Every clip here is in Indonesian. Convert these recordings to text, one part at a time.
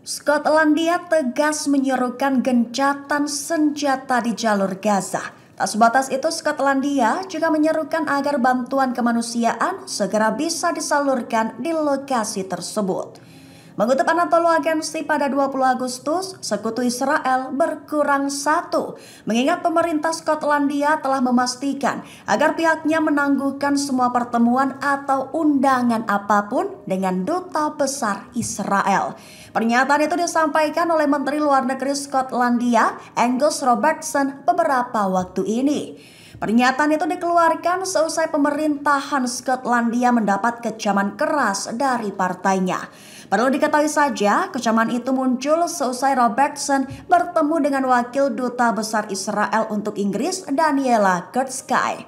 Skotlandia tegas menyerukan gencatan senjata di jalur Gaza. Tak sebatas itu, Skotlandia juga menyerukan agar bantuan kemanusiaan segera bisa disalurkan di lokasi tersebut. Mengutip Anadolu Agency pada 20 Agustus, sekutu Israel berkurang satu, mengingat pemerintah Skotlandia telah memastikan agar pihaknya menangguhkan semua pertemuan atau undangan apapun dengan duta besar Israel. Pernyataan itu disampaikan oleh Menteri Luar Negeri Skotlandia, Angus Robertson, beberapa waktu ini. Pernyataan itu dikeluarkan seusai pemerintahan Skotlandia mendapat kecaman keras dari partainya. Perlu diketahui saja, kecaman itu muncul seusai Robertson bertemu dengan Wakil Duta Besar Israel untuk Inggris, Daniela Gertzky.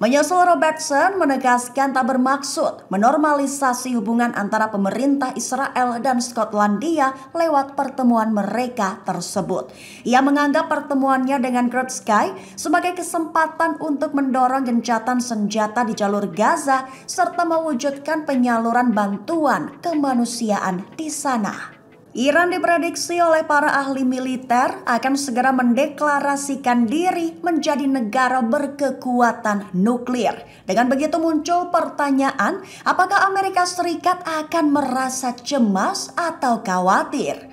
Menyusul, Robertson menegaskan tak bermaksud menormalisasi hubungan antara pemerintah Israel dan Skotlandia lewat pertemuan mereka tersebut. Ia menganggap pertemuannya dengan Gertzky sebagai kesempatan untuk mendorong gencatan senjata di jalur Gaza serta mewujudkan penyaluran bantuan kemanusiaan di sana. Iran diprediksi oleh para ahli militer akan segera mendeklarasikan diri menjadi negara berkekuatan nuklir. Dengan begitu muncul pertanyaan, apakah Amerika Serikat akan merasa cemas atau khawatir?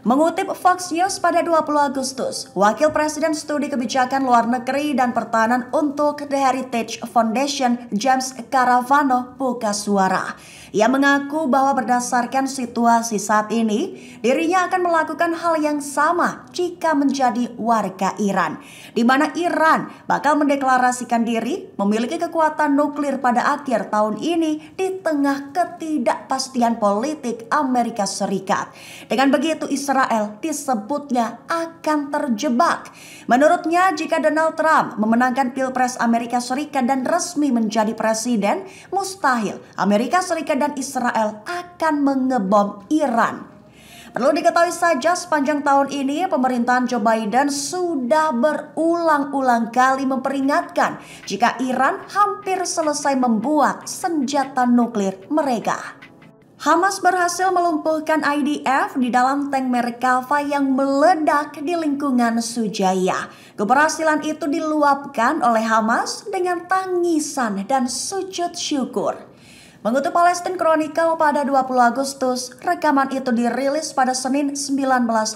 Mengutip Fox News pada 20 Agustus, Wakil Presiden Studi Kebijakan Luar Negeri dan Pertahanan untuk The Heritage Foundation, James Caravano, buka suara. Ia mengaku bahwa berdasarkan situasi saat ini, dirinya akan melakukan hal yang sama jika menjadi warga Iran, di mana Iran bakal mendeklarasikan diri memiliki kekuatan nuklir pada akhir tahun ini di tengah ketidakpastian politik Amerika Serikat. Dengan begitu, Israel disebutnya akan terjebak. Menurutnya, jika Donald Trump memenangkan Pilpres Amerika Serikat dan resmi menjadi presiden, mustahil Amerika Serikat dan Israel akan mengebom Iran. Perlu diketahui saja, sepanjang tahun ini pemerintahan Joe Biden sudah berulang-ulang kali memperingatkan jika Iran hampir selesai membuat senjata nuklir mereka. Hamas berhasil melumpuhkan IDF di dalam tank Merkava yang meledak di lingkungan Sujaya. Keberhasilan itu diluapkan oleh Hamas dengan tangisan dan sujud syukur. Mengutip Palestine Chronicle pada 20 Agustus, rekaman itu dirilis pada Senin 19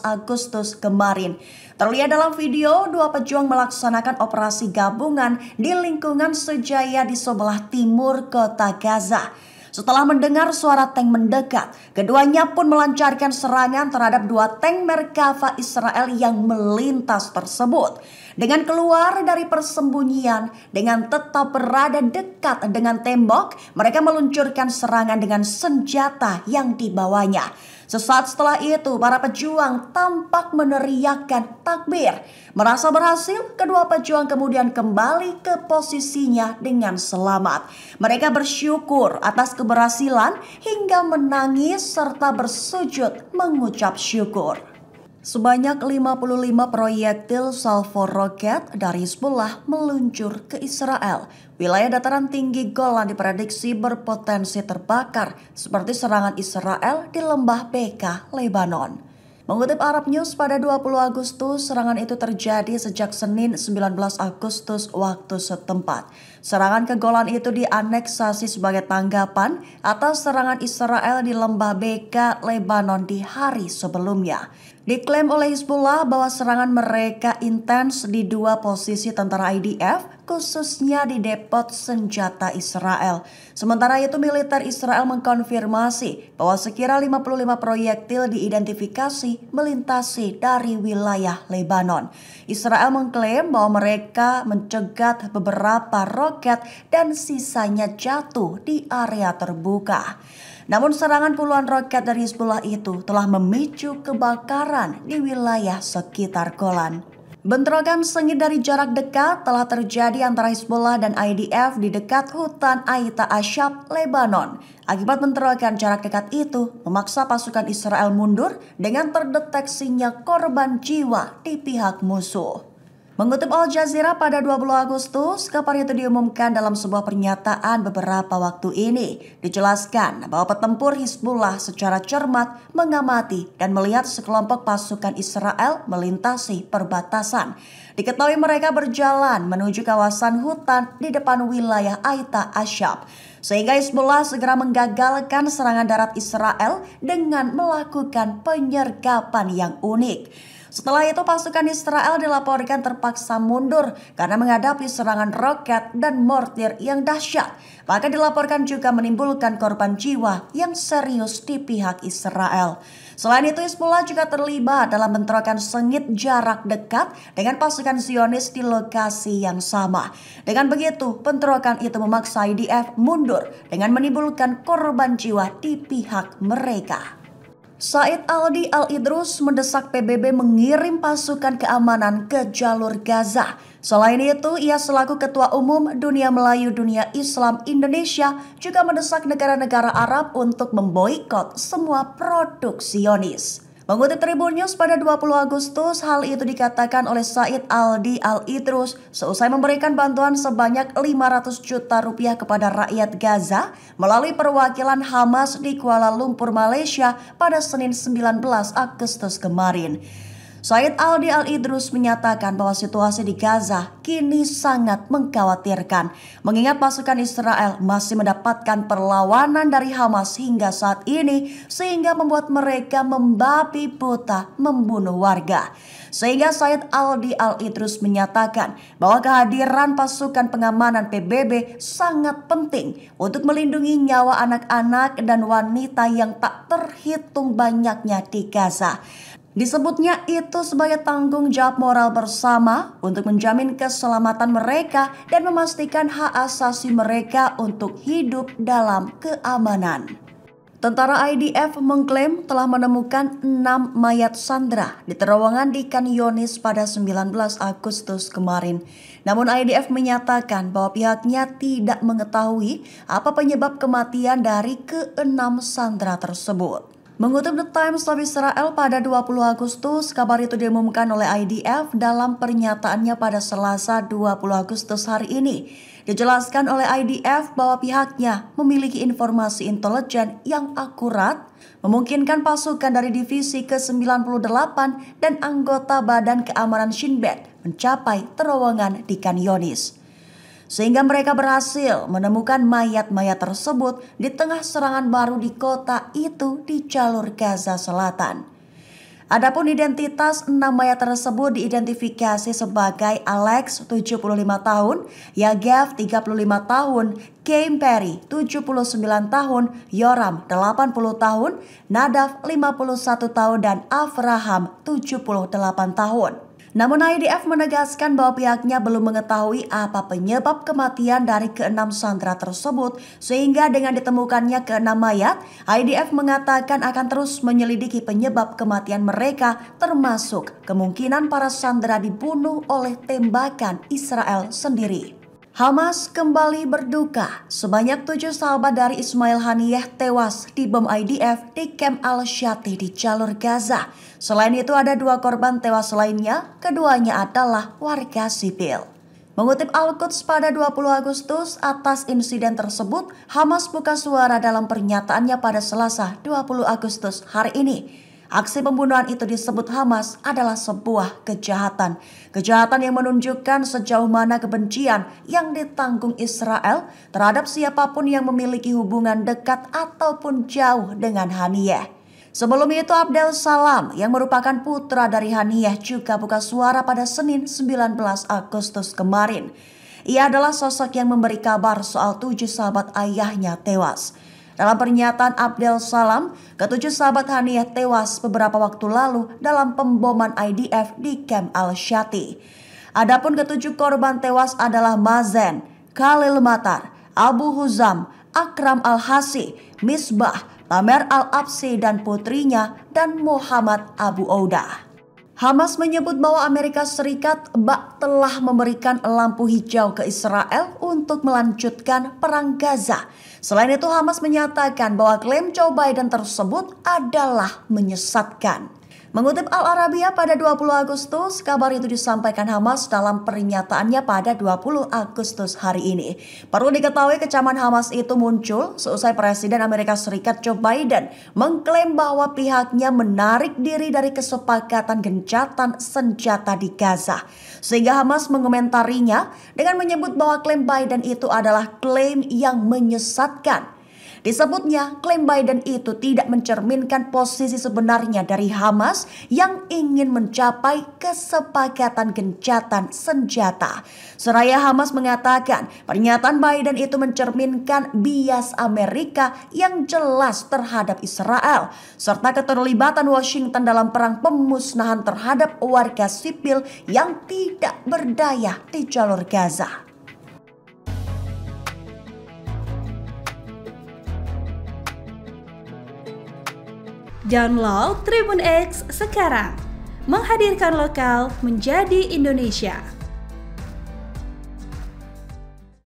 Agustus kemarin. Terlihat dalam video, dua pejuang melaksanakan operasi gabungan di lingkungan Sujaya di sebelah timur kota Gaza. Setelah mendengar suara tank mendekat, keduanya pun melancarkan serangan terhadap dua tank Merkava Israel yang melintas tersebut. Dengan keluar dari persembunyian, dengan tetap berada dekat dengan tembok, mereka meluncurkan serangan dengan senjata yang dibawanya. Sesaat setelah itu, para pejuang tampak meneriakkan takbir. Merasa berhasil, kedua pejuang kemudian kembali ke posisinya dengan selamat. Mereka bersyukur atas keberhasilan hingga menangis serta bersujud mengucap syukur. Sebanyak 55 proyektil salvo roket dari Hizbullah meluncur ke Israel. Wilayah dataran tinggi Golan diprediksi berpotensi terbakar seperti serangan Israel di lembah Beka, Lebanon. Mengutip Arab News pada 20 Agustus, serangan itu terjadi sejak Senin 19 Agustus waktu setempat. Serangan ke Golan itu dianeksasi sebagai tanggapan atas serangan Israel di lembah Beka, Lebanon di hari sebelumnya. Diklaim oleh Hizbullah bahwa serangan mereka intens di dua posisi tentara IDF, khususnya di depot senjata Israel. Sementara itu, militer Israel mengkonfirmasi bahwa sekira 55 proyektil diidentifikasi melintasi dari wilayah Lebanon. Israel mengklaim bahwa mereka mencegat beberapa roket dan sisanya jatuh di area terbuka. Namun serangan puluhan roket dari Hizbullah itu telah memicu kebakaran di wilayah sekitar Golan. Bentrokan sengit dari jarak dekat telah terjadi antara Hizbullah dan IDF di dekat hutan Aita Ashab, Lebanon. Akibat bentrokan jarak dekat itu memaksa pasukan Israel mundur dengan terdeteksinya korban jiwa di pihak musuh. Mengutip Al Jazeera pada 20 Agustus, kabar itu diumumkan dalam sebuah pernyataan beberapa waktu ini. Dijelaskan bahwa petempur Hizbullah secara cermat mengamati dan melihat sekelompok pasukan Israel melintasi perbatasan. Diketahui mereka berjalan menuju kawasan hutan di depan wilayah Aita Ashab. Sehingga Hizbullah segera menggagalkan serangan darat Israel dengan melakukan penyergapan yang unik. Setelah itu pasukan Israel dilaporkan terpaksa mundur karena menghadapi serangan roket dan mortir yang dahsyat. Bahkan dilaporkan juga menimbulkan korban jiwa yang serius di pihak Israel. Selain itu Hizbullah juga terlibat dalam bentrokan sengit jarak dekat dengan pasukan Zionis di lokasi yang sama. Dengan begitu bentrokan itu memaksa IDF mundur dengan menimbulkan korban jiwa di pihak mereka. Said Aldi Al-Idrus mendesak PBB mengirim pasukan keamanan ke jalur Gaza. Selain itu, ia selaku Ketua Umum Dunia Melayu Dunia Islam Indonesia juga mendesak negara-negara Arab untuk memboikot semua produk Zionis. Mengutip Tribun News pada 20 Agustus, hal itu dikatakan oleh Said Aldi Al-Idrus seusai memberikan bantuan sebanyak 500 juta rupiah kepada rakyat Gaza melalui perwakilan Hamas di Kuala Lumpur, Malaysia pada Senin 19 Agustus kemarin. Said Aldi Al-Idrus menyatakan bahwa situasi di Gaza kini sangat mengkhawatirkan, mengingat pasukan Israel masih mendapatkan perlawanan dari Hamas hingga saat ini, sehingga membuat mereka membabi buta membunuh warga. Sehingga Said Aldi Al-Idrus menyatakan bahwa kehadiran pasukan pengamanan PBB sangat penting untuk melindungi nyawa anak-anak dan wanita yang tak terhitung banyaknya di Gaza. Disebutnya itu sebagai tanggung jawab moral bersama untuk menjamin keselamatan mereka dan memastikan hak asasi mereka untuk hidup dalam keamanan. Tentara IDF mengklaim telah menemukan 6 mayat sandera di terowongan di Khan Younis pada 19 Agustus kemarin. Namun IDF menyatakan bahwa pihaknya tidak mengetahui apa penyebab kematian dari ke-6 sandera tersebut. Mengutip The Times of Israel pada 20 Agustus, kabar itu diumumkan oleh IDF dalam pernyataannya pada Selasa 20 Agustus hari ini. Dijelaskan oleh IDF bahwa pihaknya memiliki informasi intelijen yang akurat, memungkinkan pasukan dari divisi ke-98 dan anggota Badan Keamanan Shin Bet mencapai terowongan di Khan Younis. Sehingga mereka berhasil menemukan mayat-mayat tersebut di tengah serangan baru di kota itu di jalur Gaza Selatan. Adapun identitas 6 mayat tersebut diidentifikasi sebagai Alex 75 tahun, Yagev 35 tahun, Keim Perry 79 tahun, Yoram 80 tahun, Nadav 51 tahun dan Avraham 78 tahun. Namun IDF menegaskan bahwa pihaknya belum mengetahui apa penyebab kematian dari ke-6 sandera tersebut, sehingga dengan ditemukannya ke-6 mayat, IDF mengatakan akan terus menyelidiki penyebab kematian mereka, termasuk kemungkinan para sandera dibunuh oleh tembakan Israel sendiri. Hamas kembali berduka, sebanyak 7 sahabat dari Ismail Haniyeh tewas dibom IDF di Camp Al-Shati di jalur Gaza. Selain itu ada 2 korban tewas lainnya, keduanya adalah warga sipil. Mengutip Al-Quds pada 20 Agustus atas insiden tersebut, Hamas buka suara dalam pernyataannya pada Selasa 20 Agustus hari ini. Aksi pembunuhan itu disebut Hamas adalah sebuah kejahatan. Kejahatan yang menunjukkan sejauh mana kebencian yang ditanggung Israel terhadap siapapun yang memiliki hubungan dekat ataupun jauh dengan Haniyeh. Sebelum itu Abdel Salam yang merupakan putra dari Haniyeh juga buka suara pada Senin 19 Agustus kemarin. Ia adalah sosok yang memberi kabar soal 7 sahabat ayahnya tewas. Dalam pernyataan Abdel Salam, ke-7 sahabat Haniyeh tewas beberapa waktu lalu dalam pemboman IDF di Camp Al-Shati. Adapun ke-7 korban tewas adalah Mazen, Khalil Matar, Abu Huzam, Akram Al-Hasi, Misbah, Tamer Al-Absi dan putrinya, dan Muhammad Abu Oudah. Hamas menyebut bahwa Amerika Serikat telah memberikan lampu hijau ke Israel untuk melanjutkan perang Gaza. Selain itu Hamas menyatakan bahwa klaim Joe Biden tersebut adalah menyesatkan. Mengutip Al Arabiya pada 20 Agustus, kabar itu disampaikan Hamas dalam pernyataannya pada 20 Agustus hari ini. Perlu diketahui kecaman Hamas itu muncul seusai Presiden Amerika Serikat Joe Biden mengklaim bahwa pihaknya menarik diri dari kesepakatan gencatan senjata di Gaza. Sehingga Hamas mengomentarinya dengan menyebut bahwa klaim Biden itu adalah klaim yang menyesatkan. Disebutnya, klaim Biden itu tidak mencerminkan posisi sebenarnya dari Hamas yang ingin mencapai kesepakatan gencatan senjata. Seraya Hamas mengatakan pernyataan Biden itu mencerminkan bias Amerika yang jelas terhadap Israel, serta keterlibatan Washington dalam perang pemusnahan terhadap warga sipil yang tidak berdaya di jalur Gaza. Download Tribun X sekarang, menghadirkan lokal menjadi Indonesia.